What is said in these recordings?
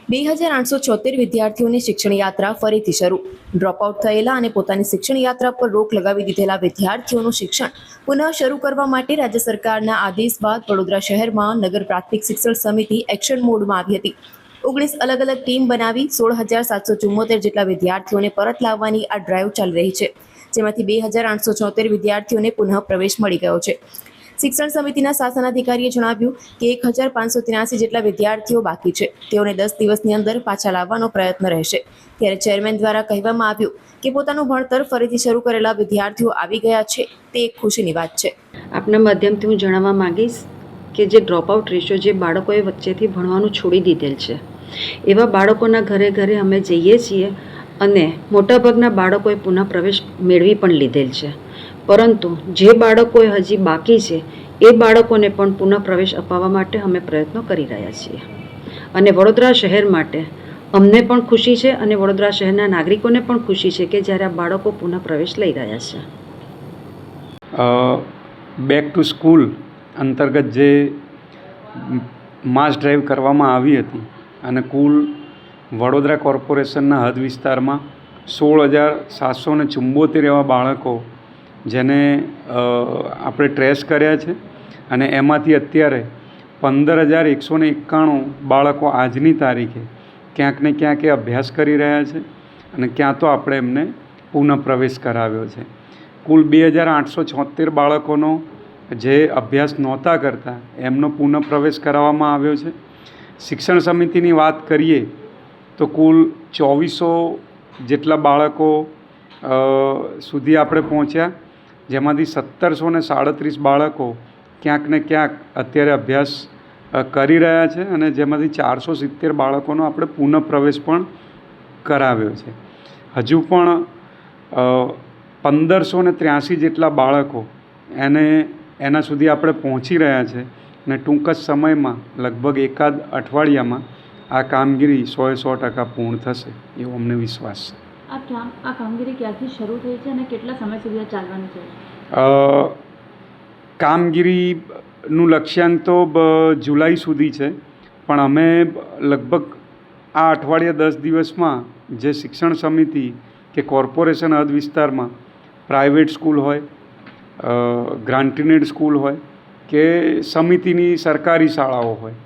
2876 વિદ્યાર્થીઓની શિક્ષણ યાત્રા ફરીથી શરૂ. ડ્રોપઆઉટ થયેલા અને પોતાની શિક્ષણ યાત્રા પર રોક લગાવી દીધેલા વિદ્યાર્થીઓનું શિક્ષણ પુનઃ શરૂ કરવા માટે રાજ્ય સરકારના આદેશ બાદ વડોદરા શહેરમાં નગર પ્રાથમિક શિક્ષણ સમિતિ એક્શન મોડમાં આવી હતી. 19 અલગ અલગ ટીમ બનાવી 16,774 જેટલા વિદ્યાર્થીઓને પરત લાવવાની આ ડ્રાઈવ ચાલી રહી છે, જેમાંથી 2876 વિદ્યાર્થીઓને પુનઃ પ્રવેશ મળી ગયો છે. શિક્ષણ સમિતિના શાસનાધિકારીએ જણાવ્યું કે 1583 જેટલા વિદ્યાર્થીઓ બાકી છે, તેઓને 10 દિવસની અંદર પાછા લાવવાનો પ્રયત્ન રહેશે. ત્યારે ચેરમેન દ્વારા કહેવામાં આવ્યું કે પોતાનું ભણતર ફરીથી શરૂ કરેલા વિદ્યાર્થીઓ આવી ગયા છે, તે એક ખુશીની વાત છે. આપના માધ્યમથી હું જણાવવા માંગીશ કે જે ડ્રોપઆઉટ રેશિયો જે બાળકોએ વચ્ચેથી ભણવાનું છોડી દીધેલ છે, એવા બાળકોના ઘરે ઘરે અમે જઈએ છીએ અને મોટાભાગના બાળકોએ પુનઃ પ્રવેશ મેળવી પણ લીધેલ છે. પરંતુ જે બાળકોએ હજી બાકી છે એ બાળકોને પણ પુનઃ પ્રવેશ અપાવવા માટે અમે પ્રયત્નો કરી રહ્યા છીએ. અને વડોદરા શહેર માટે અમને પણ ખુશી છે અને વડોદરા શહેરના નાગરિકોને પણ ખુશી છે કે જ્યારે આ બાળકો પુનઃ પ્રવેશ લઈ રહ્યા છે. બેક ટુ સ્કૂલ અંતર્ગત જે માસ ડ્રાઈવ કરવામાં આવી હતી અને કુલ વડોદરા કોર્પોરેશનના હદ વિસ્તારમાં 16,774 એવા બાળકો જેને આપણે ટ્રેસ કર્યા છે અને એમાંથી અત્યારે 15,191 બાળકો આજની તારીખે ક્યાંક ને ક્યાંક એ અભ્યાસ કરી રહ્યા છે અને ક્યાં તો આપણે એમને પુનઃ પ્રવેશ કરાવ્યો છે. કુલ 2,876 બાળકોનો જે અભ્યાસ નહોતા કરતા એમનો પુનઃ પ્રવેશ કરાવવામાં આવ્યો છે. શિક્ષણ સમિતિની વાત કરીએ તો કુલ 2400 જેટલા બાળકો સુધી આપણે પહોંચ્યા, જેમાંથી 1737 બાળકો ક્યાંક ને ક્યાંક અત્યારે અભ્યાસ કરી રહ્યા છે અને જેમાંથી 470 બાળકોનો આપણે પુનઃ પ્રવેશ પણ કરાવ્યો છે. હજુ પણ 1583 જેટલા બાળકો એના સુધી આપણે પહોંચી રહ્યા છે અને ટૂંક જ સમયમાં લગભગ એકાદ અઠવાડિયામાં આ કામગીરી 100% પૂર્ણ થશે એવો અમને વિશ્વાસ છે. આ કામગીરી ક્યારથી શરૂ થઈ છે અને કેટલા સમય સુધી ચાલવાની છે? કામગીરીનું લક્ષ્યાંક તો જુલાઈ સુધી છે, પણ અમે લગભગ આ અઠવાડિયા 10 દિવસમાં જે શિક્ષણ સમિતિ કે કોર્પોરેશન હદ વિસ્તારમાં પ્રાઇવેટ સ્કૂલ હોય, ગ્રાન્ટીનેડ સ્કૂલ હોય કે સમિતિની સરકારી શાળાઓ હોય,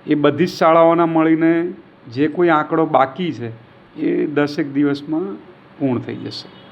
એ બધી જ શાળાઓના મળીને જે કોઈ આંકડો બાકી છે એ 10 દિવસમાં પૂર્ણ થઈ જશે.